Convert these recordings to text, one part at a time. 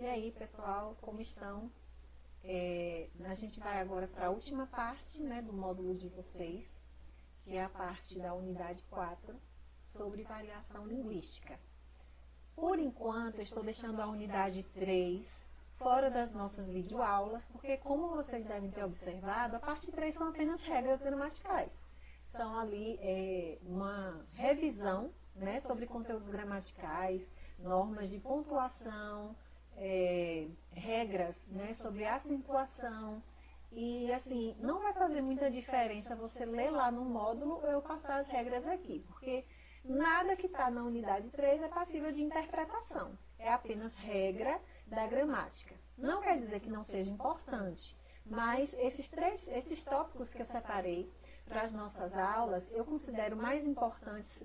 E aí, pessoal, como estão? A gente vai agora para a última parte, né, do módulo de vocês, que é a parte da unidade 4, sobre variação linguística. Por enquanto, eu estou deixando a unidade 3 fora das nossas videoaulas, porque como vocês devem ter observado, a parte 3 são apenas regras gramaticais. São ali uma revisão, né, sobre conteúdos gramaticais, normas de pontuação, regras, né, sobre acentuação. E assim, não vai fazer muita diferença você ler lá no módulo ou eu passar as regras aqui, porque nada que está na unidade 3 é passível de interpretação. É apenas regra da gramática. Não quer dizer que não seja importante, mas esses tópicos que eu separei para as nossas aulas, eu considero mais importantes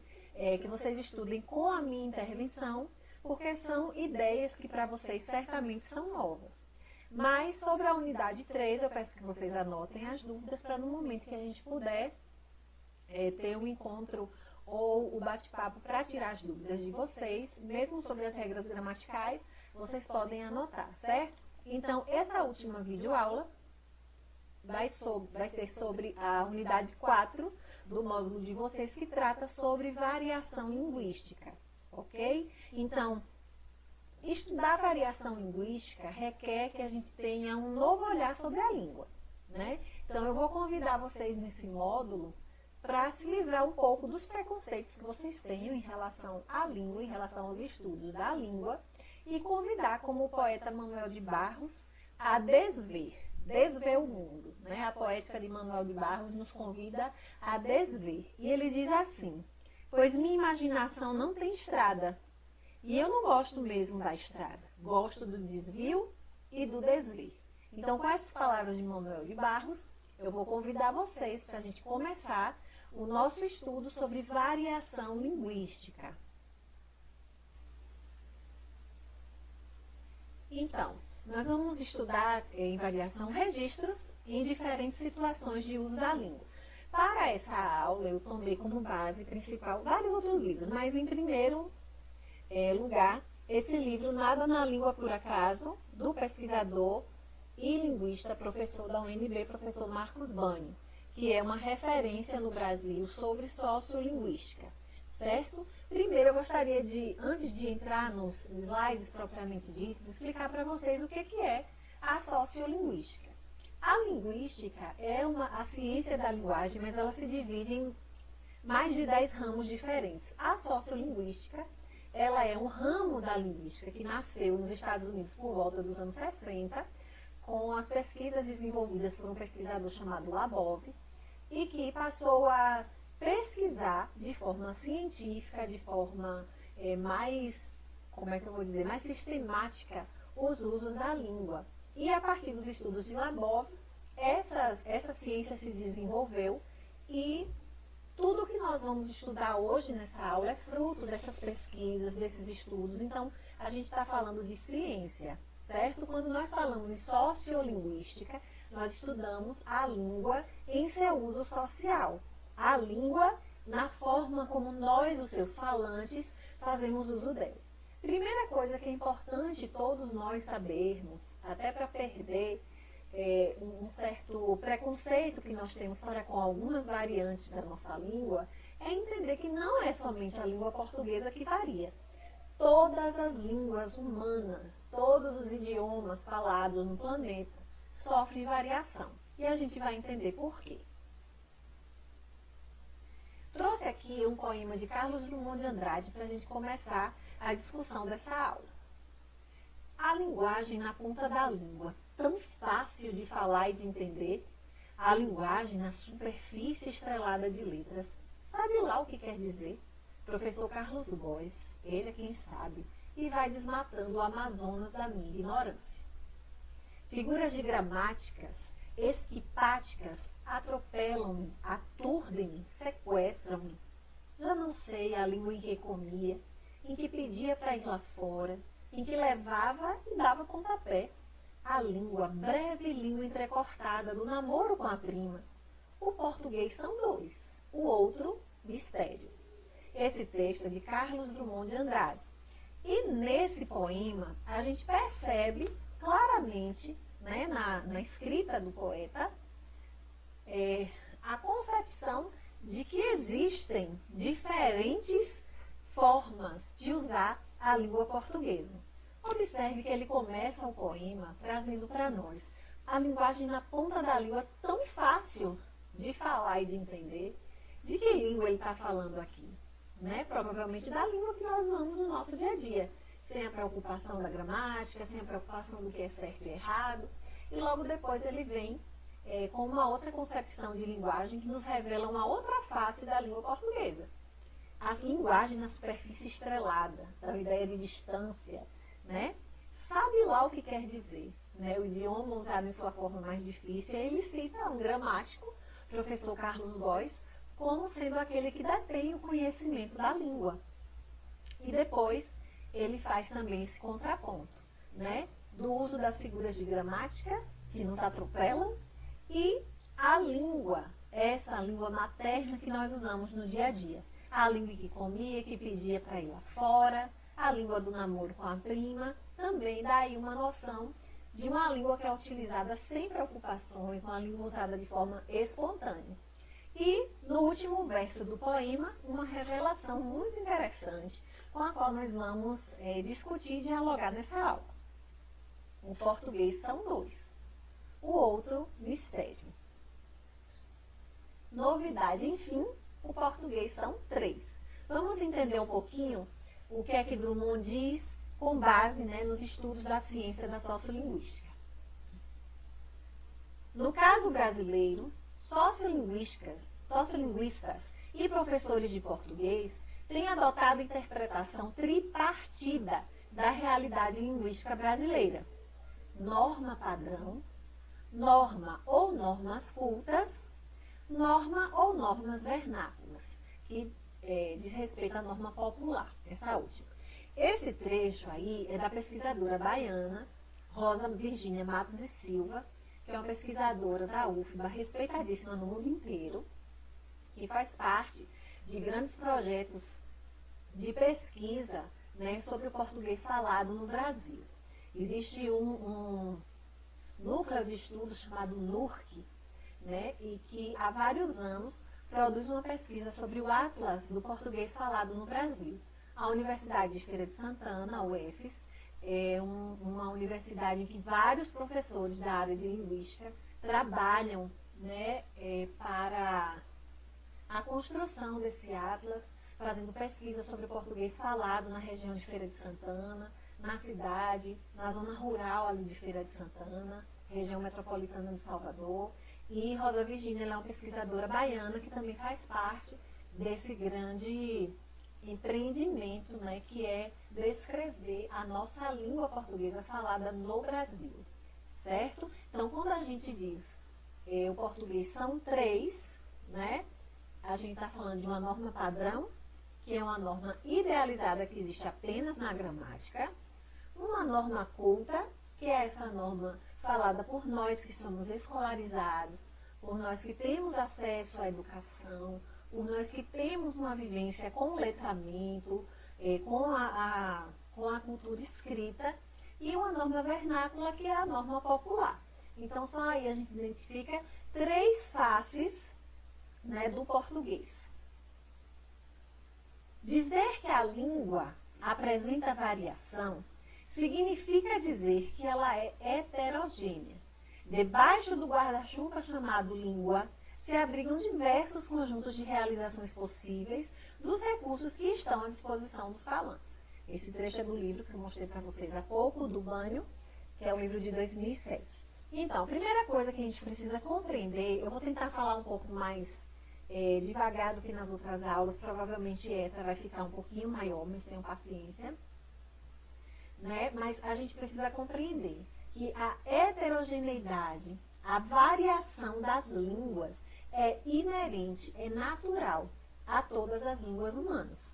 que vocês estudem com a minha intervenção, porque são ideias que para vocês certamente são novas. Mas sobre a unidade 3, eu peço que vocês anotem as dúvidas para no momento que a gente puder ter um encontro ou o bate-papo para tirar as dúvidas de vocês, mesmo sobre as regras gramaticais, vocês podem anotar, certo? Então, essa última videoaula vai ser sobre a unidade 4 do módulo de vocês, que trata sobre variação linguística, ok? Então, estudar variação linguística requer que a gente tenha um novo olhar sobre a língua, né? Então, eu vou convidar vocês nesse módulo para se livrar um pouco dos preconceitos que vocês tenham em relação à língua, em relação aos estudos da língua, e convidar, como o poeta Manuel de Barros, a desver o mundo, né? A poética de Manuel de Barros nos convida a desver. E ele diz assim: pois minha imaginação não tem estrada, e eu não gosto mesmo da estrada, gosto do desvio e do desver. Então, com essas palavras de Manuel de Barros, eu vou convidar vocês para a gente começar o nosso estudo sobre variação linguística. Então, nós vamos estudar em variação registros em diferentes situações de uso da língua. Para essa aula, eu tomei como base principal vários outros livros, mas em primeiro lugar, esse livro Nada na Língua por Acaso, do pesquisador e linguista, professor da UNB, professor Marcos Banho, que é uma referência no Brasil sobre sociolinguística, certo? Primeiro, eu gostaria de, antes de entrar nos slides propriamente ditos, explicar para vocês o que é a sociolinguística. A linguística é a ciência da linguagem, mas ela se divide em mais de 10 ramos diferentes. A sociolinguística, ela é um ramo da linguística que nasceu nos Estados Unidos por volta dos anos 60, com as pesquisas desenvolvidas por um pesquisador chamado Labov, e que passou a pesquisar de forma científica, de forma mais sistemática, os usos da língua. E a partir dos estudos de Labov, essa ciência se desenvolveu e tudo que nós vamos estudar hoje nessa aula é fruto dessas pesquisas, desses estudos. Então, a gente está falando de ciência, certo? Quando nós falamos de sociolinguística, nós estudamos a língua em seu uso social. A língua na forma como nós, os seus falantes, fazemos uso dela. Primeira coisa que é importante todos nós sabermos, até para perder um certo preconceito que nós temos para com algumas variantes da nossa língua, é entender que não é somente a língua portuguesa que varia. Todas as línguas humanas, todos os idiomas falados no planeta sofrem variação. E a gente vai entender por quê. Trouxe aqui um poema de Carlos Drummond de Andrade para a gente começar a discussão dessa aula. A linguagem na ponta da língua, tão fácil de falar e de entender, a linguagem na superfície estrelada de letras. Sabe lá o que quer dizer? Professor Carlos Góes, ele é quem sabe, e vai desmatando o Amazonas da minha ignorância. Figuras de gramáticas, esquipáticas, atropelam-me, aturdem-me, sequestram-me. Já não sei a língua em que comia, em que pedia para ir lá fora, em que levava e dava pontapé. A língua, breve língua entrecortada do namoro com a prima. O português são dois, o outro, mistério. Esse texto é de Carlos Drummond de Andrade. E nesse poema, a gente percebe claramente, né, na escrita do poeta, a concepção de que existem diferentes formas de usar a língua portuguesa. Observe que ele começa o poema trazendo para nós a linguagem na ponta da língua, tão fácil de falar e de entender. De que língua ele está falando aqui? Né? Provavelmente da língua que nós usamos no nosso dia a dia, sem a preocupação da gramática, sem a preocupação do que é certo e errado. E logo depois ele vem com uma outra concepção de linguagem que nos revela uma outra face da língua portuguesa. As linguagens na superfície estrelada, da ideia de distância, né? Sabe lá o que quer dizer, né? O idioma usado em sua forma mais difícil. E ele cita um gramático, professor Carlos Góes, como sendo aquele que detém o conhecimento da língua. E depois ele faz também esse contraponto, né? Do uso das figuras de gramática, que nos atropelam, e a língua, essa língua materna que nós usamos no dia a dia. A língua que comia, que pedia para ir lá fora, a língua do namoro com a prima, também dá aí uma noção de uma língua que é utilizada sem preocupações, uma língua usada de forma espontânea. E, no último verso do poema, uma revelação muito interessante, com a qual nós vamos discutir e dialogar nessa aula. O português são dois, o outro, mistério. Novidade, enfim, o português são três. Vamos entender um pouquinho o que é que Drummond diz com base, né, nos estudos da ciência da sociolinguística. No caso brasileiro, sociolinguistas e professores de português têm adotado a interpretação tripartida da realidade linguística brasileira. Norma padrão, norma ou normas cultas, norma ou normas vernáculas, que diz respeito à norma popular, essa última. Esse trecho aí é da pesquisadora baiana Rosa Virgínia Matos e Silva, que é uma pesquisadora da UFBA, respeitadíssima no mundo inteiro, que faz parte de grandes projetos de pesquisa, né, sobre o português falado no Brasil. Existe um núcleo de estudos chamado NURC, né, e que há vários anos produz uma pesquisa sobre o Atlas do português falado no Brasil. A Universidade de Feira de Santana, a UFES, é uma universidade em que vários professores da área de linguística trabalham, né, para a construção desse atlas, fazendo pesquisa sobre o português falado na região de Feira de Santana, na cidade, na zona rural ali de Feira de Santana, região metropolitana de Salvador. E Rosa Virgínia é uma pesquisadora baiana que também faz parte desse grande empreendimento, né, que é descrever a nossa língua portuguesa falada no Brasil, certo? Então, quando a gente diz o português são três, né, a gente está falando de uma norma padrão, que é uma norma idealizada que existe apenas na gramática, uma norma culta, que é essa norma falada por nós que somos escolarizados, por nós que temos acesso à educação, por nós que temos uma vivência com o letramento, com a cultura escrita, e uma norma vernácula, que é a norma popular. Então, só aí a gente identifica três faces, né, do português. Dizer que a língua apresenta variação significa dizer que ela é heterogênea. Debaixo do guarda-chuva chamado língua, se abrigam diversos conjuntos de realizações possíveis dos recursos que estão à disposição dos falantes. Esse trecho é do livro que eu mostrei para vocês há pouco, do Banho, que é o livro de 2007. Então, a primeira coisa que a gente precisa compreender, eu vou tentar falar um pouco mais devagar do que nas outras aulas, provavelmente essa vai ficar um pouquinho maior, mas tenham paciência, né? Mas a gente precisa compreender que a heterogeneidade, a variação das línguas é inerente, é natural a todas as línguas humanas.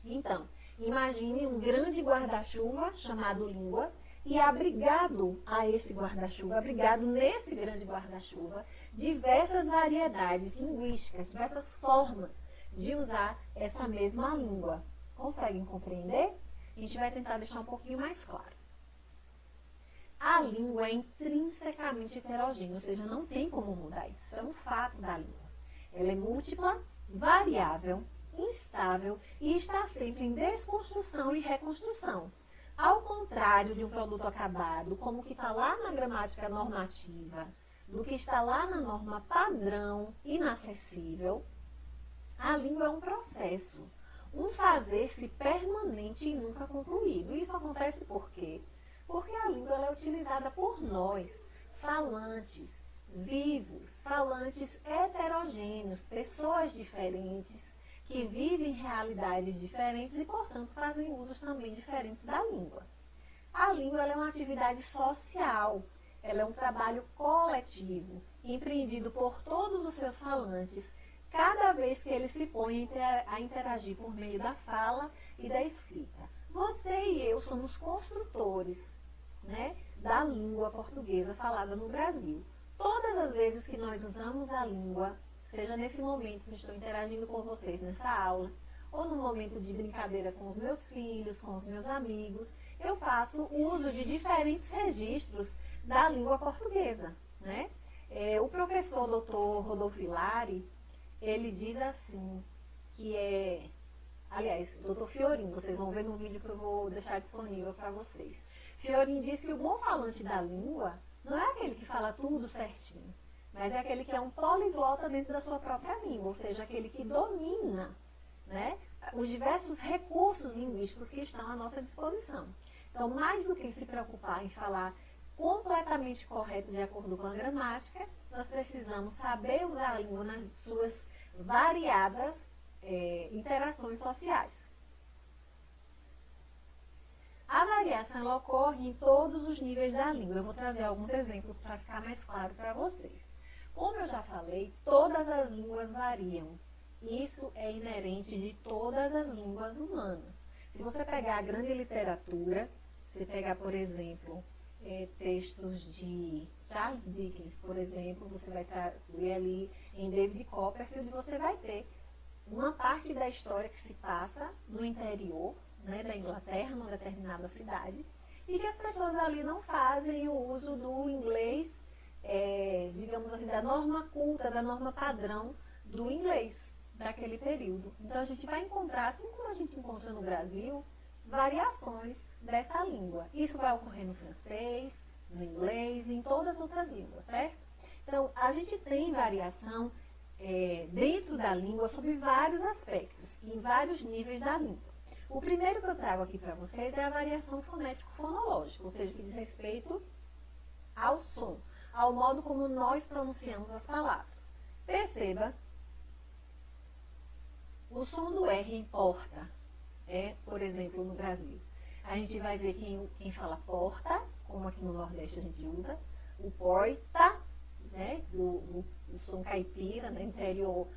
Então, imagine um grande guarda-chuva chamado língua e abrigado a esse guarda-chuva, abrigado nesse grande guarda-chuva, diversas variedades linguísticas, diversas formas de usar essa mesma língua. Conseguem compreender? A gente vai tentar deixar um pouquinho mais claro. A língua é intrinsecamente heterogênea, ou seja, não tem como mudar isso. Isso é um fato da língua. Ela é múltipla, variável, instável e está sempre em desconstrução e reconstrução. Ao contrário de um produto acabado, como o que está lá na gramática normativa, do que está lá na norma padrão inacessível, a língua é um processo, um fazer-se permanente e nunca concluído. Isso acontece por quê? Porque a língua ela é utilizada por nós, falantes, vivos, falantes heterogêneos, pessoas diferentes, que vivem realidades diferentes e, portanto, fazem usos também diferentes da língua. A língua ela é uma atividade social, ela é um trabalho coletivo, empreendido por todos os seus falantes, cada vez que eles se põem a interagir por meio da fala e da escrita. Você e eu somos construtores, né, da língua portuguesa falada no Brasil. Todas as vezes que nós usamos a língua, seja nesse momento que estou interagindo com vocês nessa aula, ou no momento de brincadeira com os meus filhos, com os meus amigos, eu faço uso de diferentes registros da língua portuguesa, né? O professor Dr. Rodolfo Hilari, ele diz assim, aliás, Dr. Fiorin, vocês vão ver no vídeo que eu vou deixar disponível para vocês. Fiorin diz que o bom falante da língua não é aquele que fala tudo certinho, mas é aquele que é um poliglota dentro da sua própria língua, ou seja, aquele que domina, né, os diversos recursos linguísticos que estão à nossa disposição. Então, mais do que se preocupar em falar completamente correto de acordo com a gramática, nós precisamos saber usar a língua nas suas variadas interações sociais. A variação ela ocorre em todos os níveis da língua. Eu vou trazer alguns exemplos para ficar mais claro para vocês. Como eu já falei, todas as línguas variam. Isso é inerente de todas as línguas humanas. Se você pegar a grande literatura, se pegar, por exemplo, textos de Charles Dickens, por exemplo, você vai ler ali em David Copperfield, você vai ter uma parte da história que se passa no interior, né, da Inglaterra, numa determinada cidade, e que as pessoas ali não fazem o uso do inglês, digamos assim, da norma culta, da norma padrão do inglês daquele período. Então a gente vai encontrar, assim como a gente encontra no Brasil, variações dessa língua. Isso vai ocorrer no francês, no inglês e em todas as outras línguas, certo? Então, a gente tem variação dentro da língua sobre vários aspectos, em vários níveis da língua. O primeiro que eu trago aqui para vocês é a variação fonético-fonológica, ou seja, que diz respeito ao som, ao modo como nós pronunciamos as palavras. Perceba, o som do R em porta, por exemplo, no Brasil. A gente vai ver quem fala porta, como aqui no Nordeste a gente usa, o porta, né, do som caipira, no interior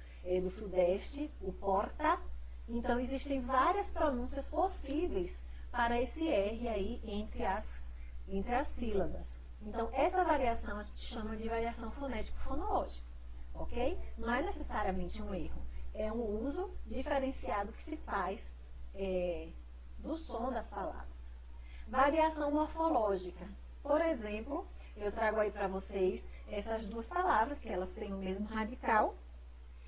do Sudeste, o porta. Então, existem várias pronúncias possíveis para esse R aí entre as sílabas. Então, essa variação a gente chama de variação fonético-fonológica, ok? Não é necessariamente um erro, é um uso diferenciado que se faz do som das palavras. Variação morfológica. Por exemplo, eu trago aí para vocês essas duas palavras, que elas têm o mesmo radical.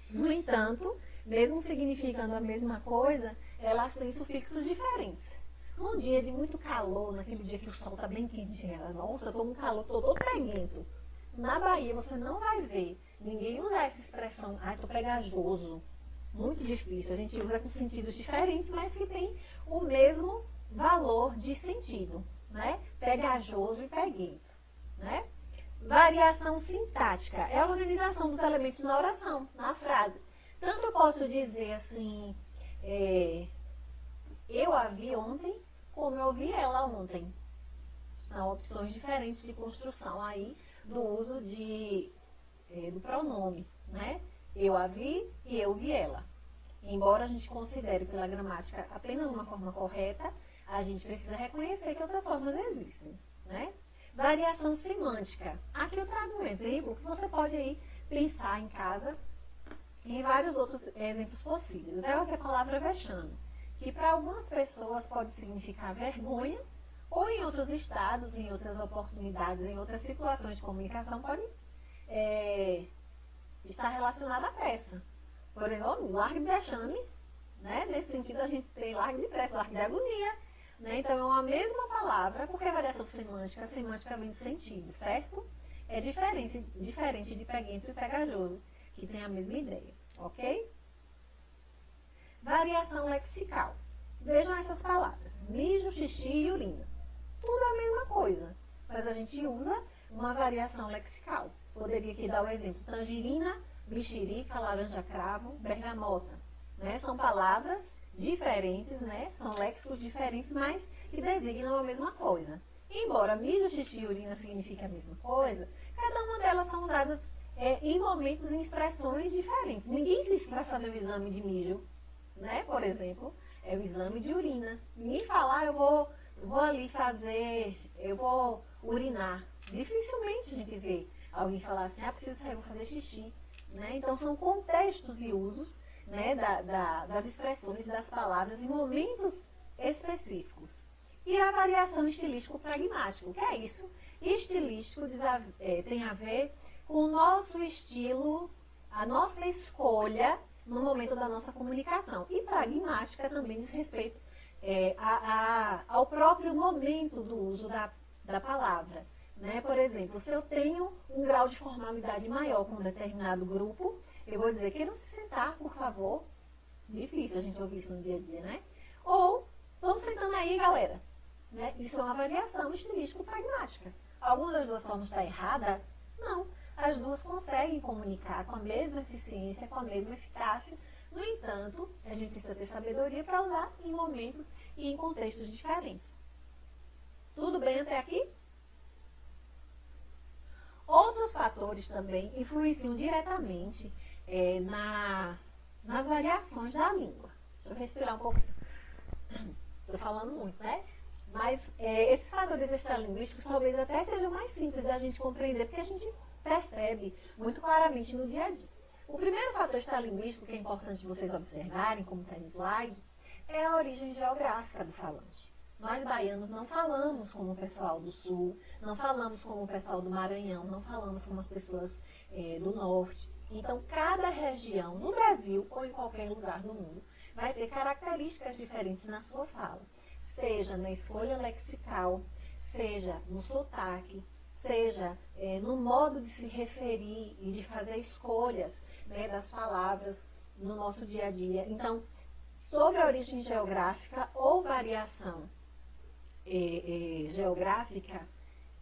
No entanto, mesmo significando a mesma coisa, elas têm sufixos diferentes. Num dia de muito calor, naquele dia que o sol está bem quentinho, nossa, estou com calor, estou todo peguento. Na Bahia, você não vai ver ninguém usar essa expressão, estou pegajoso. Muito difícil, a gente usa com sentidos diferentes, mas que tem o mesmo valor de sentido, né? Pegajoso e peguento, né? Variação sintática é a organização dos elementos na oração, na frase. Tanto eu posso dizer assim, eu a vi ontem, como eu vi ela ontem. São opções diferentes de construção aí do uso do pronome, né? Eu a vi e eu vi ela. Embora a gente considere pela gramática apenas uma forma correta, a gente precisa reconhecer que outras formas existem, né? Variação semântica. Aqui eu trago um exemplo que você pode aí pensar em casa em vários outros exemplos possíveis. Eu trago aqui a palavra vexame, que para algumas pessoas pode significar vergonha, ou em outros estados, em outras oportunidades, em outras situações de comunicação, pode estar relacionada à pressa. Por exemplo, largue de vexame, né? Nesse sentido a gente tem largue de pressa, largue de agonia. Né? Então é uma mesma palavra, porque é variação semântica, a semântica vem de sentido, certo? É diferente de peguento e pegajoso, que tem a mesma ideia, ok? Variação lexical. Vejam essas palavras, mijo, xixi e urina. Tudo é a mesma coisa, mas a gente usa uma variação lexical. Poderia aqui dar o exemplo, tangerina, mexerica, laranja cravo, bergamota. Né? São palavras diferentes, né? São léxicos diferentes, mas que designam a mesma coisa. Embora mijo, xixi e urina signifiquem a mesma coisa, cada uma delas são usadas em momentos e expressões diferentes. Ninguém diz que vai fazer o exame de mijo, né? Por exemplo, é o exame de urina. Ninguém fala, eu vou ali fazer, eu vou urinar. Dificilmente a gente vê alguém falar assim, preciso sair, vou fazer xixi. Né? Então são contextos e usos, né, das expressões, das palavras em momentos específicos. E a variação estilístico-pragmática. O que é isso? Estilístico tem a ver com o nosso estilo, a nossa escolha no momento da nossa comunicação. E pragmática também diz respeito ao próprio momento do uso da palavra. Né? Por exemplo, se eu tenho um grau de formalidade maior com um determinado grupo, eu vou dizer, queiram se sentar, por favor. Difícil a gente ouvir isso no dia a dia, né? Ou, vamos sentando aí, galera. Né? Isso é uma variação estilístico-pragmática. Alguma das duas formas está errada? Não. As duas conseguem comunicar com a mesma eficiência, com a mesma eficácia. No entanto, a gente precisa ter sabedoria para usar em momentos e em contextos diferentes. Tudo bem até aqui? Outros fatores também influenciam diretamente nas variações da língua. Deixa eu respirar um pouquinho. Estou falando muito, né? Mas esses fatores extralinguísticos talvez até sejam mais simples da gente compreender, porque a gente percebe muito claramente no dia a dia. O primeiro fator extralinguístico que é importante vocês observarem, como está no slide, é a origem geográfica do falante. Nós baianos não falamos como o pessoal do sul, não falamos como o pessoal do Maranhão, não falamos como as pessoas do norte. Então, cada região no Brasil ou em qualquer lugar do mundo vai ter características diferentes na sua fala. Seja na escolha lexical, seja no sotaque, seja no modo de se referir e de fazer escolhas, né, das palavras no nosso dia a dia. Então, sobre a origem geográfica ou variação geográfica,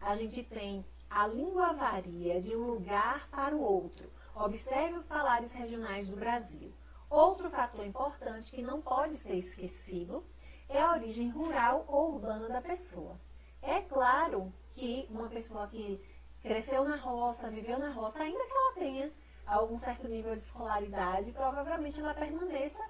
a gente tem a língua varia de um lugar para o outro. Observe os falares regionais do Brasil. Outro fator importante que não pode ser esquecido é a origem rural ou urbana da pessoa. É claro que uma pessoa que cresceu na roça, viveu na roça, ainda que ela tenha algum certo nível de escolaridade, provavelmente ela permaneça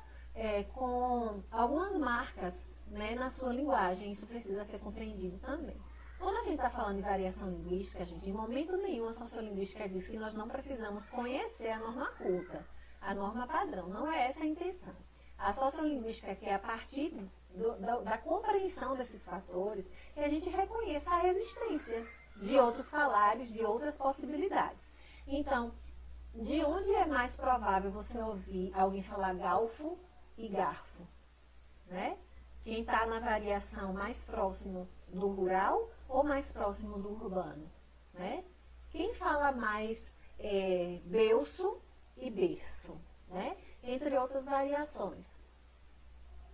com algumas marcas, né, na sua linguagem. Isso precisa ser compreendido também. Quando a gente está falando de variação linguística, gente, em momento nenhum a sociolinguística diz que nós não precisamos conhecer a norma culta, a norma padrão. Não é essa a intenção. A sociolinguística é a partir da compreensão desses fatores que a gente reconheça a existência de outros falares, de outras possibilidades. Então, de onde é mais provável você ouvir alguém falar galfo e garfo? Né? Quem está na variação mais próximo do rural ou mais próximo do urbano? Né? Quem fala mais belço e berço? Né? Entre outras variações.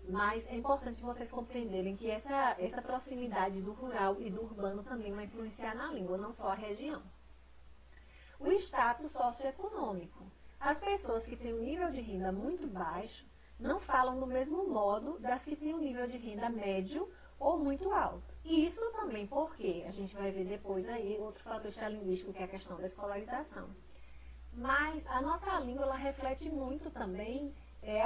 Mas é importante vocês compreenderem que essa proximidade do rural e do urbano também vai influenciar na língua, não só a região. O status socioeconômico. As pessoas que têm um nível de renda muito baixo não falam do mesmo modo das que têm um nível de renda médio ou muito alto. E isso também porque, a gente vai ver depois aí, outro fator extralinguístico, que é a questão da escolarização. Mas a nossa língua, ela reflete muito também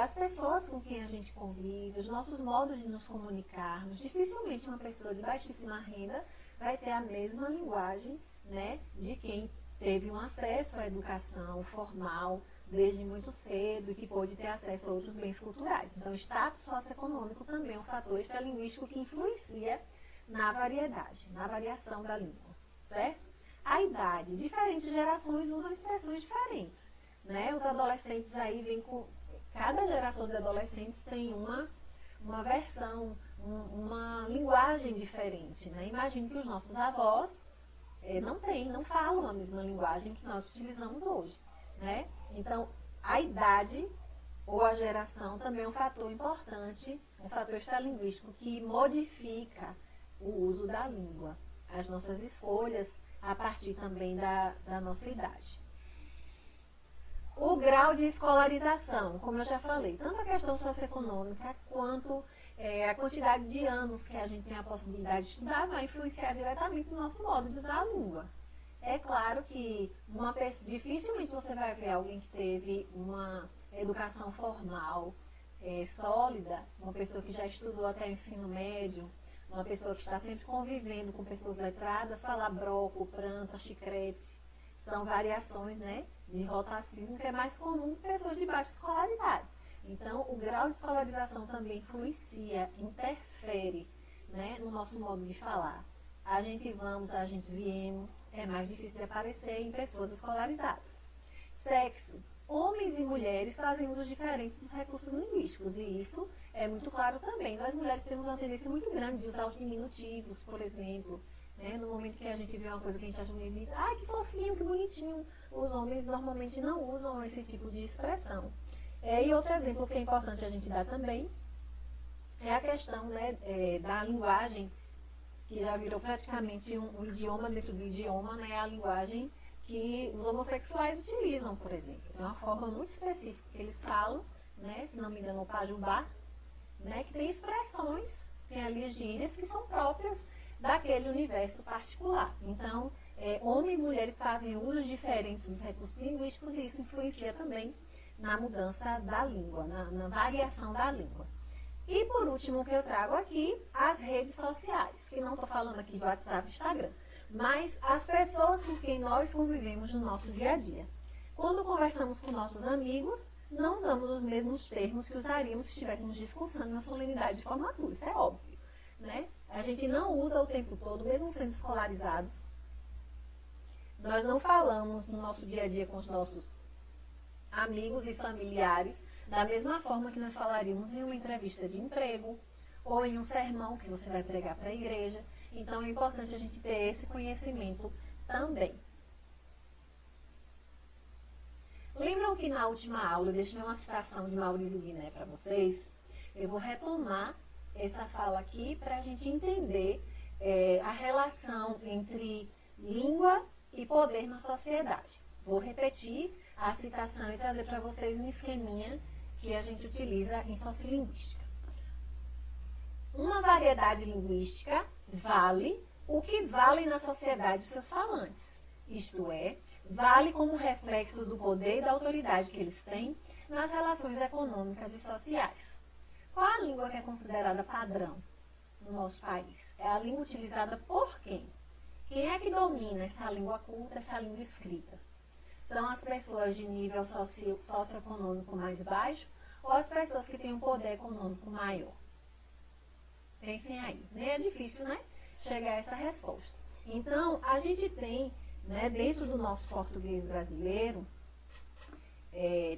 as pessoas com quem a gente convive, os nossos modos de nos comunicarmos. Dificilmente uma pessoa de baixíssima renda vai ter a mesma linguagem, né, de quem teve um acesso à educação formal, desde muito cedo e que pôde ter acesso a outros bens culturais. Então, o status socioeconômico também é um fator extralinguístico que influencia na variedade, na variação da língua, certo? A idade, diferentes gerações usam expressões diferentes, né? Os adolescentes aí vêm com... Cada geração de adolescentes tem uma versão, uma linguagem diferente, né? Imagino que os nossos avós não falam a mesma linguagem que nós utilizamos hoje, né? Então, a idade ou a geração também é um fator importante, um fator extralinguístico que modifica o uso da língua, as nossas escolhas a partir também da nossa idade. O grau de escolarização, como eu já falei, tanto a questão socioeconômica quanto a quantidade de anos que a gente tem a possibilidade de estudar vai influenciar diretamente no nosso modo de usar a língua. É claro que dificilmente você vai ver alguém que teve uma educação formal, sólida, uma pessoa que já estudou até o ensino médio, uma pessoa que está sempre convivendo com pessoas letradas, falar broco, planta, chicrete. São variações, né, de rotacismo que é mais comum em pessoas de baixa escolaridade. Então, o grau de escolarização também influencia, interfere, né, no nosso modo de falar. A gente vamos, a gente viemos, é mais difícil de aparecer em pessoas escolarizadas. Sexo. Homens e mulheres fazem usos diferentes dos recursos linguísticos, e isso é muito claro também. Nós mulheres temos uma tendência muito grande de usar os diminutivos, por exemplo, né? No momento que a gente vê uma coisa que a gente acha bonita, ai, que fofinho, que bonitinho. Os homens normalmente não usam esse tipo de expressão. E outro exemplo que é importante a gente dar também é a questão, né, da linguagem, que já virou praticamente um idioma dentro do idioma, né, a linguagem que os homossexuais utilizam, por exemplo. É uma forma muito específica que eles falam, né, se não me engano, o pajubá, né, que tem expressões, tem ali gírias que são próprias daquele universo particular. Então, homens e mulheres fazem usos diferentes dos recursos linguísticos e isso influencia também na mudança da língua, na variação da língua. E por último, o que eu trago aqui, as redes sociais, que não estou falando aqui de WhatsApp e Instagram, mas as pessoas com quem nós convivemos no nosso dia a dia. Quando conversamos com nossos amigos, não usamos os mesmos termos que usaríamos se estivéssemos discursando na solenidade de formatura, isso é óbvio, né? A gente não usa o tempo todo, mesmo sendo escolarizados. Nós não falamos no nosso dia a dia com os nossos amigos e familiares da mesma forma que nós falaríamos em uma entrevista de emprego ou em um sermão que você vai pregar para a igreja. Então, é importante a gente ter esse conhecimento também. Lembram que na última aula eu deixei uma citação de Maurício Guiné para vocês? Eu vou retomar essa fala aqui para a gente entender a relação entre língua e poder na sociedade. Vou repetir a citação e trazer para vocês um esqueminha que a gente utiliza em sociolinguística. Uma variedade linguística vale o que vale na sociedade os seus falantes, isto é, vale como reflexo do poder e da autoridade que eles têm nas relações econômicas e sociais. Qual a língua que é considerada padrão no nosso país? É a língua utilizada por quem? Quem é que domina essa língua culta, essa língua escrita? São as pessoas de nível socioeconômico mais baixo ou as pessoas que têm um poder econômico maior? Pensem aí. Nem é difícil, né, chegar a essa resposta. Então, a gente tem, né, dentro do nosso português brasileiro,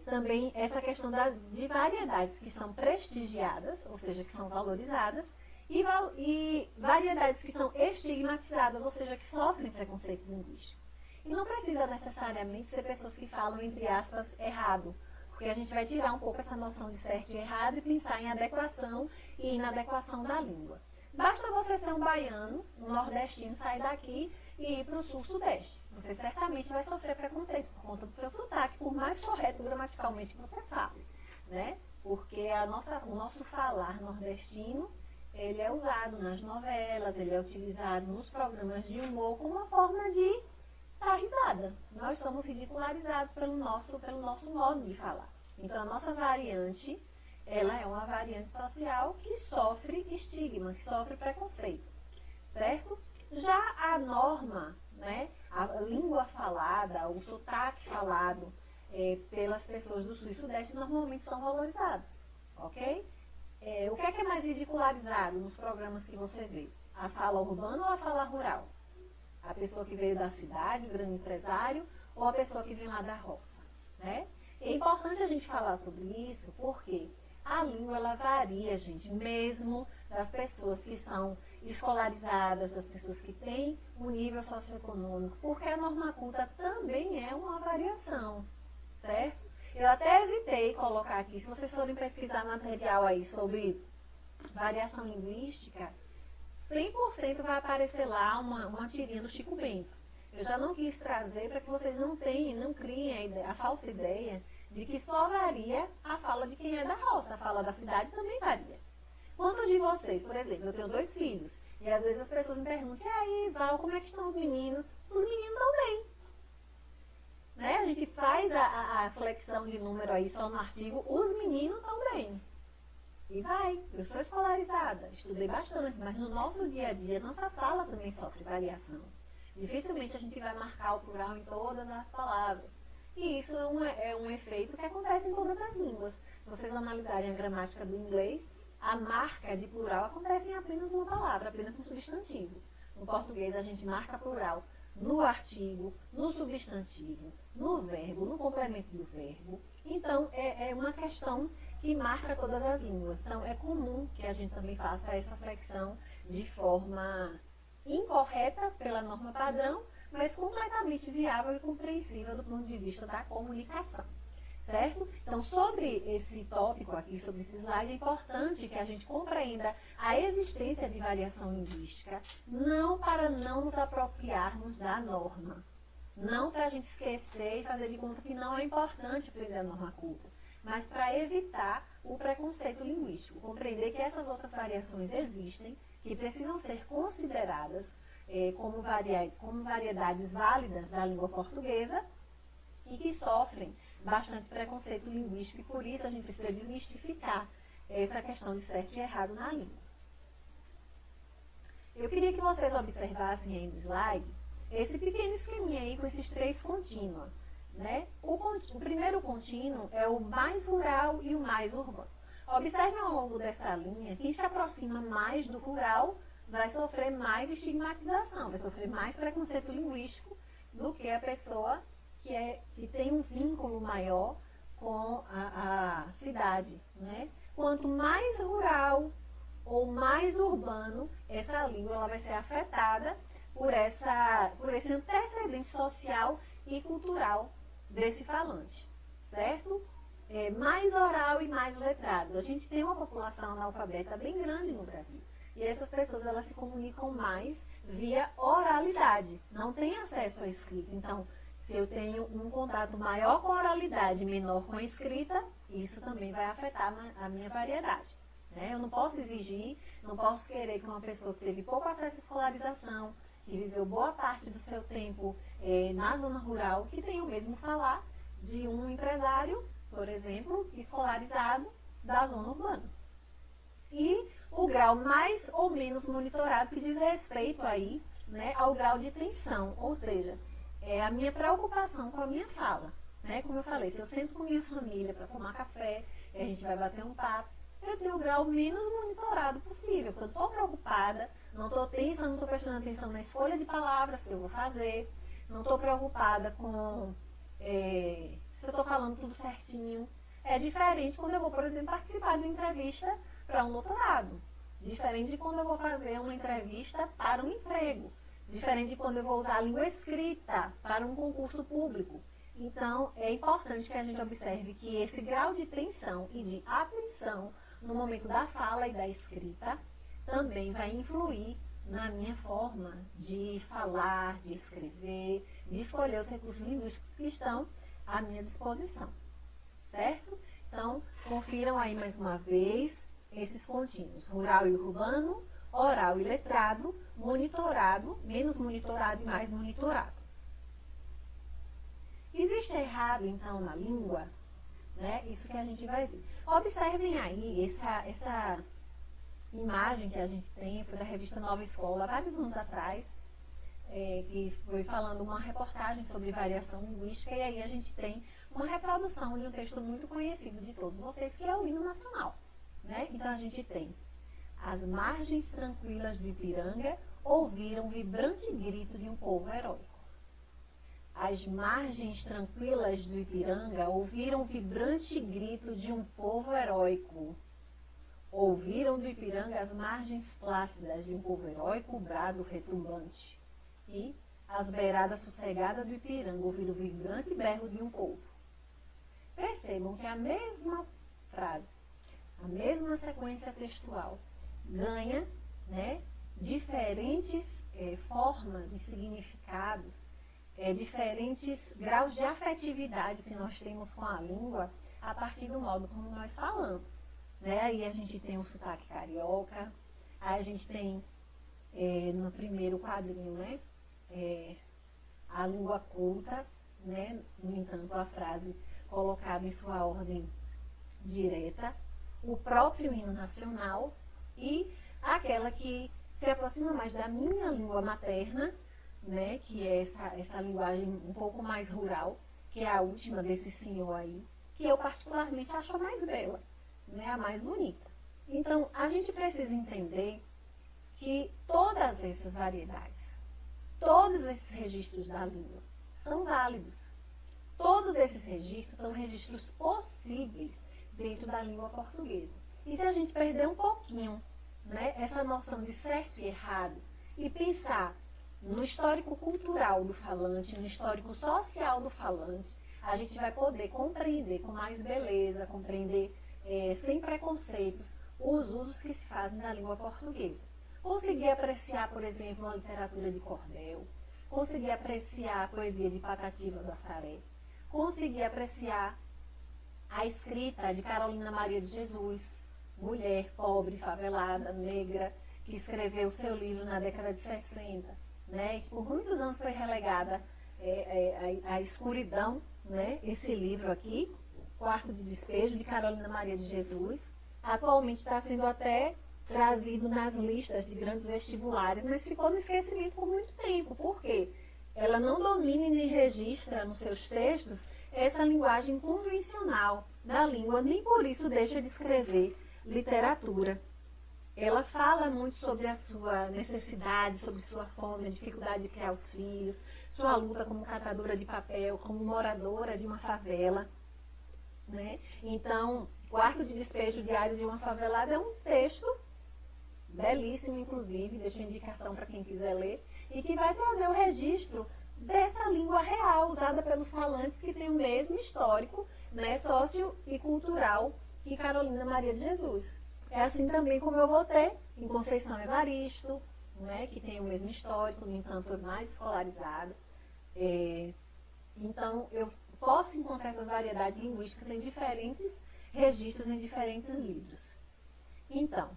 também essa questão de variedades que são prestigiadas, ou seja, que são valorizadas, e variedades que são estigmatizadas, ou seja, que sofrem preconceito linguístico. E não precisa necessariamente ser pessoas que falam, entre aspas, errado, porque a gente vai tirar um pouco essa noção de certo e errado e pensar em adequação e inadequação da língua. Basta você ser um baiano, um nordestino, sair daqui e ir para o sul-sudeste. Você certamente vai sofrer preconceito por conta do seu sotaque, por mais correto gramaticalmente que você fale, né? Porque o nosso falar nordestino, ele é usado nas novelas, ele é utilizado nos programas de humor como uma forma de dar risada. Nós somos ridicularizados pelo nosso modo de falar. Então, a nossa variante, ela é uma variante social que sofre estigma, que sofre preconceito, certo? Já a norma, né, a língua falada, o sotaque falado pelas pessoas do Sul e Sudeste normalmente são valorizados, ok? O que é mais ridicularizado nos programas que você vê? A fala urbana ou a fala rural? A pessoa que veio da cidade, o grande empresário, ou a pessoa que vem lá da roça, né? É importante a gente falar sobre isso porque a língua, ela varia, gente, mesmo das pessoas que são escolarizadas, das pessoas que têm um nível socioeconômico, porque a norma culta também é uma variação, certo? Eu até evitei colocar aqui, se vocês forem pesquisar material aí sobre variação linguística, 100% vai aparecer lá uma tirinha do Chico Bento. Eu já não quis trazer para que vocês não criem a falsa ideia de que só varia a fala de quem é da roça, a fala da cidade também varia. Quantos de vocês, por exemplo, eu tenho 2 filhos, e às vezes as pessoas me perguntam, e aí, Val, como é que estão os meninos? Os meninos estão bem. Né? A gente faz a flexão de número aí só no artigo, os meninos estão bem. E vai, eu sou escolarizada, estudei bastante, mas no nosso dia a dia, nossa fala também sofre variação. Dificilmente a gente vai marcar o plural em todas as palavras. E isso é um efeito que acontece em todas as línguas. Se vocês analisarem a gramática do inglês, a marca de plural acontece em apenas uma palavra, apenas um substantivo. No português, a gente marca plural no artigo, no substantivo, no verbo, no complemento do verbo. Então, é uma questão que marca todas as línguas. Então, é comum que a gente também faça essa flexão de forma incorreta pela norma padrão, mas completamente viável e compreensível do ponto de vista da comunicação. Certo? Então, sobre esse tópico aqui, sobre esse slide, é importante que a gente compreenda a existência de variação linguística, não para não nos apropriarmos da norma, não para a gente esquecer e fazer de conta que não é importante aprender a norma culta, mas para evitar o preconceito linguístico, compreender que essas outras variações existem, que precisam ser consideradas como variedades válidas da língua portuguesa e que sofrem bastante preconceito linguístico, e por isso a gente precisa desmistificar essa questão de certo e errado na língua. Eu queria que vocês observassem aí no slide esse pequeno esqueminha aí com esses 3 contínua. Né? O primeiro contínuo é o mais rural e o mais urbano. Observe ao longo dessa linha, quem se aproxima mais do rural vai sofrer mais estigmatização, vai sofrer mais preconceito linguístico do que a pessoa que tem um vínculo maior com a cidade. Né? Quanto mais rural ou mais urbano, essa língua ela vai ser afetada por esse antecedente social e cultural desse falante, certo? Mais oral e mais letrado. A gente tem uma população analfabeta bem grande no Brasil. E essas pessoas elas se comunicam mais via oralidade, não têm acesso à escrita. Então, se eu tenho um contato maior com a oralidade, menor com a escrita, isso também vai afetar a minha variedade. Né? Eu não posso exigir, não posso querer que uma pessoa que teve pouco acesso à escolarização, que viveu boa parte do seu tempo na zona rural, que tenha o mesmo falar de um empresário, por exemplo, escolarizado da zona urbana. E o grau mais ou menos monitorado que diz respeito aí, né, ao grau de tensão, ou seja, é a minha preocupação com a minha fala. Né? Como eu falei, se eu sento com minha família para tomar café, a gente vai bater um papo, eu tenho o grau menos monitorado possível, porque eu estou preocupada, não estou tensa, não estou prestando atenção na escolha de palavras que eu vou fazer, não estou preocupada com se eu estou falando tudo certinho. É diferente quando eu vou, por exemplo, participar de uma entrevista para um doutorado, diferente de quando eu vou fazer uma entrevista para um emprego, diferente de quando eu vou usar a língua escrita para um concurso público. Então, é importante que a gente observe que esse grau de tensão e de atenção no momento da fala e da escrita também vai influir na minha forma de falar, de escrever, de escolher os recursos linguísticos que estão à minha disposição. Certo? Então, confiram aí mais uma vez esses contínuos: rural e urbano, oral e letrado, monitorado, menos monitorado e mais monitorado. Existe errado, então, na língua? Né? Isso que a gente vai ver. Observem aí essa imagem que a gente tem, foi da revista Nova Escola, há vários anos atrás, que foi falando uma reportagem sobre variação linguística, e aí a gente tem uma reprodução de um texto muito conhecido de todos vocês, que é o hino nacional, né? Então a gente tem: as margens tranquilas do Ipiranga ouviram o vibrante grito de um povo heróico. As margens tranquilas do Ipiranga ouviram o vibrante grito de um povo heróico. Ouviram do Ipiranga as margens plácidas de um povo heróico, brado retumbante. E as beiradas sossegadas do Ipiranga ouviram o vibrante berro de um povo. Percebam que a mesma frase, a mesma sequência textual, ganha, né, diferentes formas e significados, diferentes graus de afetividade que nós temos com a língua a partir do modo como nós falamos. Né? Aí a gente tem o sotaque carioca, aí a gente tem no primeiro quadrinho, né, a língua culta, né, no entanto a frase colocada em sua ordem direta, o próprio hino nacional e aquela que se aproxima mais da minha língua materna, né, que é essa linguagem um pouco mais rural, que é a última desse senhor aí, que eu particularmente acho a mais bela, né, a mais bonita. Então, a gente precisa entender que todas essas variedades, todos esses registros da língua são válidos. Todos esses registros são registros possíveis dentro da língua portuguesa. E se a gente perder um pouquinho, né, essa noção de certo e errado e pensar no histórico cultural do falante, no histórico social do falante, a gente vai poder compreender com mais beleza, compreender sem preconceitos os usos que se fazem da língua portuguesa. Conseguir apreciar, por exemplo, a literatura de cordel, conseguir apreciar a poesia de Patativa do Assaré, conseguir apreciar a escrita de Carolina Maria de Jesus, mulher pobre, favelada, negra, que escreveu seu livro na década de 60, né, que por muitos anos foi relegada à escuridão, né, esse livro aqui, Quarto de Despejo, de Carolina Maria de Jesus. Atualmente está sendo até trazido nas listas de grandes vestibulares, mas ficou no esquecimento por muito tempo. Por quê? Ela não domina e nem registra nos seus textos essa linguagem convencional da língua, nem por isso deixa de escrever literatura. Ela fala muito sobre a sua necessidade, sobre sua fome, a dificuldade de criar os filhos, sua luta como catadora de papel, como moradora de uma favela, né? Então, Quarto de Despejo Diário de uma Favelada é um texto belíssimo, inclusive, deixo indicação para quem quiser ler, e que vai trazer o registro dessa língua real, usada pelos falantes que tem o mesmo histórico, né, sócio e cultural que Carolina Maria de Jesus. É assim também como eu vou ter em Conceição Evaristo, né, que tem o mesmo histórico, no entanto é mais escolarizada. Então, eu posso encontrar essas variedades linguísticas em diferentes registros, em diferentes livros. Então,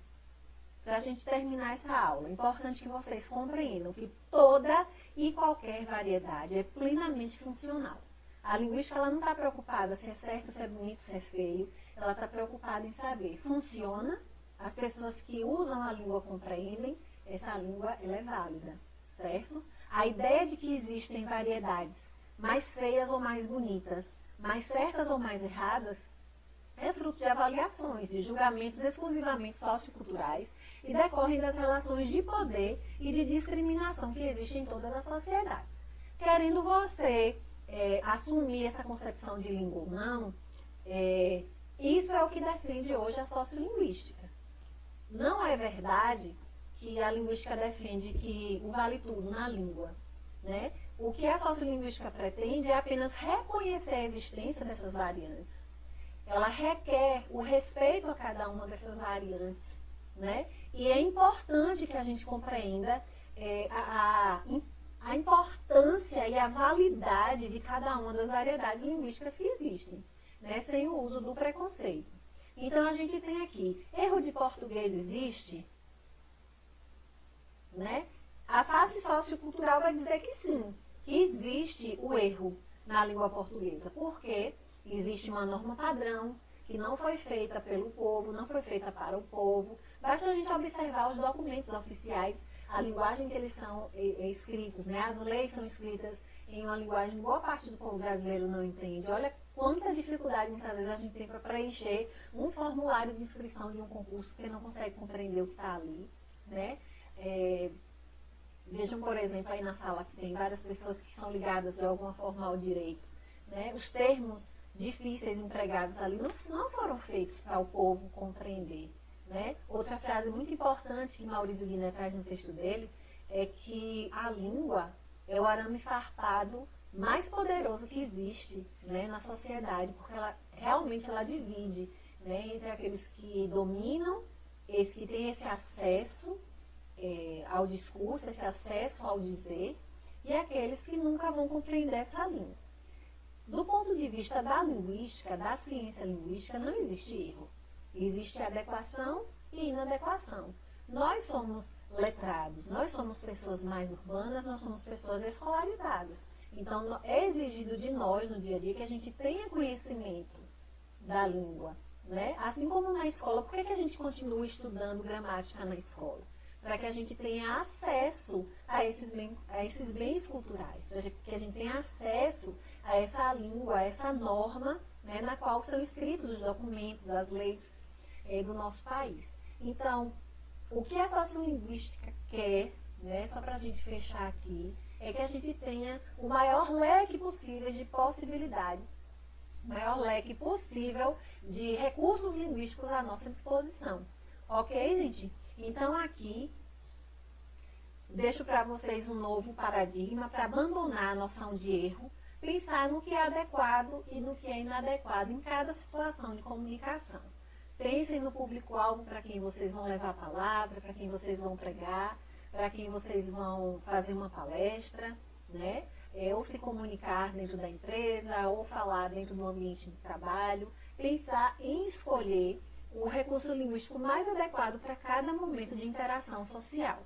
para a gente terminar essa aula, é importante que vocês compreendam que toda e qualquer variedade é plenamente funcional. A linguística ela não está preocupada se é certo, se é bonito, se é feio. Ela está preocupada em saber, funciona, as pessoas que usam a língua compreendem, essa língua ela é válida, certo? A ideia de que existem variedades mais feias ou mais bonitas, mais certas ou mais erradas, é fruto de avaliações, de julgamentos exclusivamente socioculturais e decorrem das relações de poder e de discriminação que existem em todas as sociedades. Querendo você assumir essa concepção de língua ou não, isso é o que defende hoje a sociolinguística. Não é verdade que a linguística defende que o vale tudo na língua, né? O que a sociolinguística pretende é apenas reconhecer a existência dessas variantes. Ela requer o respeito a cada uma dessas variantes, né? E é importante que a gente compreenda a importância e a validade de cada uma das variedades linguísticas que existem, né? Sem o uso do preconceito. Então, a gente tem aqui, erro de português existe? Né? A face sociocultural vai dizer que sim, que existe o erro na língua portuguesa, porque existe uma norma padrão que não foi feita pelo povo, não foi feita para o povo. Basta a gente observar os documentos oficiais, a linguagem que eles são escritos, né? As leis são escritas em uma linguagem que boa parte do povo brasileiro não entende. Olha quanta dificuldade muitas vezes a gente tem para preencher um formulário de inscrição de um concurso porque não consegue compreender o que está ali, né? Vejam, por exemplo, aí na sala que tem várias pessoas que são ligadas de alguma forma ao direito, né? Os termos difíceis empregados ali não foram feitos para o povo compreender, né? Outra frase muito importante que Maurício Guiné traz no texto dele é que a língua é o arame farpado mais poderoso que existe, né, na sociedade, porque ela realmente divide, né, entre aqueles que dominam, esses que têm esse acesso ao discurso, esse acesso ao dizer, e aqueles que nunca vão compreender essa língua. Do ponto de vista da linguística, da ciência linguística, não existe erro. Existe adequação e inadequação. Nós somos letrados, nós somos pessoas mais urbanas, nós somos pessoas escolarizadas. Então, é exigido de nós, no dia a dia, que a gente tenha conhecimento da língua, né? Assim como na escola. Por que a gente continua estudando gramática na escola? Para que a gente tenha acesso a esses bens culturais, para que a gente tenha acesso a essa língua, a essa norma, né, na qual são escritos os documentos, as leis do nosso país. Então, o que a sociolinguística quer, né, só para a gente fechar aqui, é que a gente tenha o maior leque possível de possibilidade, o maior leque possível de recursos linguísticos à nossa disposição. Ok, gente? Então, aqui, deixo para vocês um novo paradigma para abandonar a noção de erro, pensar no que é adequado e no que é inadequado em cada situação de comunicação. Pensem no público-alvo para quem vocês vão levar a palavra, para quem vocês vão pregar, para quem vocês vão fazer uma palestra, né? Ou se comunicar dentro da empresa, ou falar dentro do ambiente de trabalho. Pensar em escolher o recurso linguístico mais adequado para cada momento de interação social.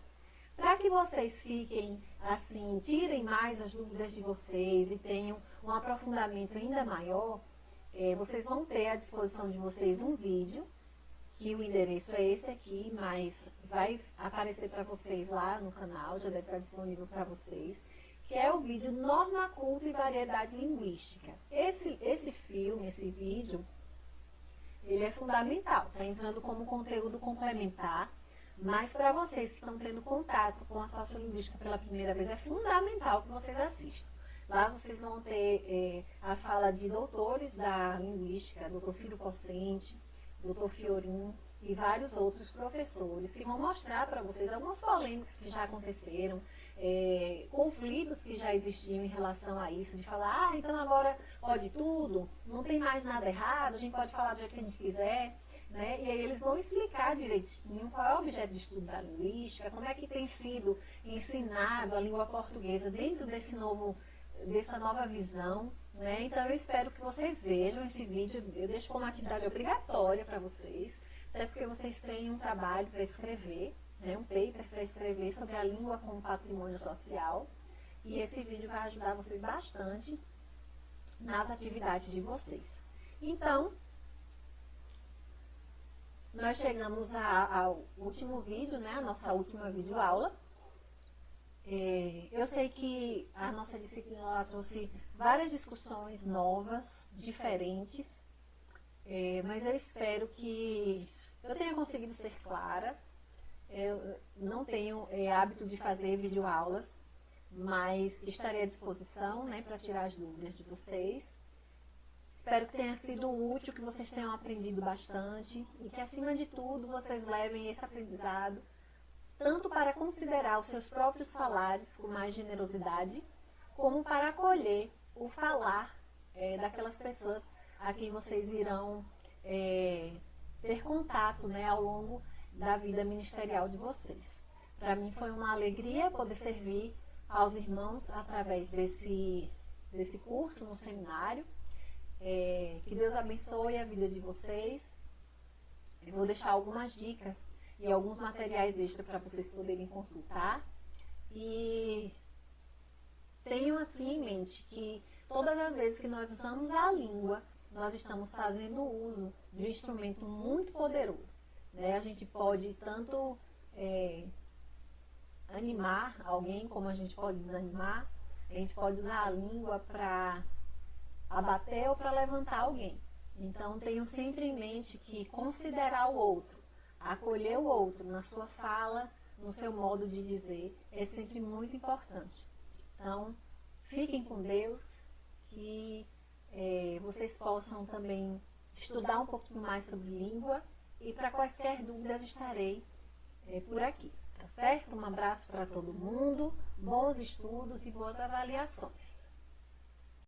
Para que vocês fiquem assim, tirem mais as dúvidas de vocês e tenham um aprofundamento ainda maior, vocês vão ter à disposição de vocês um vídeo, que o endereço é esse aqui, mas vai aparecer para vocês lá no canal, já deve estar disponível para vocês, que é o vídeo Norma Culta e Variedade Linguística. Esse filme, esse vídeo, ele é fundamental, está entrando como conteúdo complementar, mas para vocês que estão tendo contato com a sociolinguística pela primeira vez, é fundamental que vocês assistam. Lá vocês vão ter a fala de doutores da linguística, doutor Ciro Pocente, doutor Fiorin e vários outros professores que vão mostrar para vocês algumas polêmicas que já aconteceram, conflitos que já existiam em relação a isso, de falar, então agora pode tudo, não tem mais nada errado, a gente pode falar do jeito que a gente quiser, né? E aí eles vão explicar direitinho qual é o objeto de estudo da linguística, como é que tem sido ensinado a língua portuguesa dentro dessa nova visão, né? Então eu espero que vocês vejam esse vídeo, eu deixo como atividade obrigatória para vocês, até porque vocês têm um trabalho para escrever, né? Um paper para escrever sobre a língua como patrimônio social, e esse vídeo vai ajudar vocês bastante nas atividades de vocês. Então, nós chegamos ao último vídeo, né? A nossa última videoaula. Eu sei que a nossa disciplina ela trouxe várias discussões novas, diferentes, mas eu espero que eu tenha conseguido ser clara. Eu não tenho hábito de fazer videoaulas, mas estarei à disposição, né, para tirar as dúvidas de vocês. Espero que tenha sido útil, que vocês tenham aprendido bastante e que, acima de tudo, vocês levem esse aprendizado tanto para considerar os seus próprios falares com mais generosidade, como para acolher o falar daquelas pessoas a quem vocês irão ter contato, né, ao longo da vida ministerial de vocês. Para mim foi uma alegria poder servir aos irmãos através desse curso no seminário. Que Deus abençoe a vida de vocês. Eu vou deixar algumas dicas e alguns materiais extras para vocês poderem consultar. E tenham assim em mente que todas as vezes que nós usamos a língua, nós estamos fazendo uso de um instrumento muito poderoso, né? A gente pode tanto animar alguém, como a gente pode desanimar. A gente pode usar a língua para abater ou para levantar alguém. Então, tenham sempre em mente que considerar o outro, acolher o outro na sua fala, no seu modo de dizer, é sempre muito importante. Então, fiquem com Deus, que vocês possam também estudar um pouquinho mais sobre língua, e para quaisquer dúvidas estarei por aqui, tá certo? Um abraço para todo mundo, bons estudos e boas avaliações.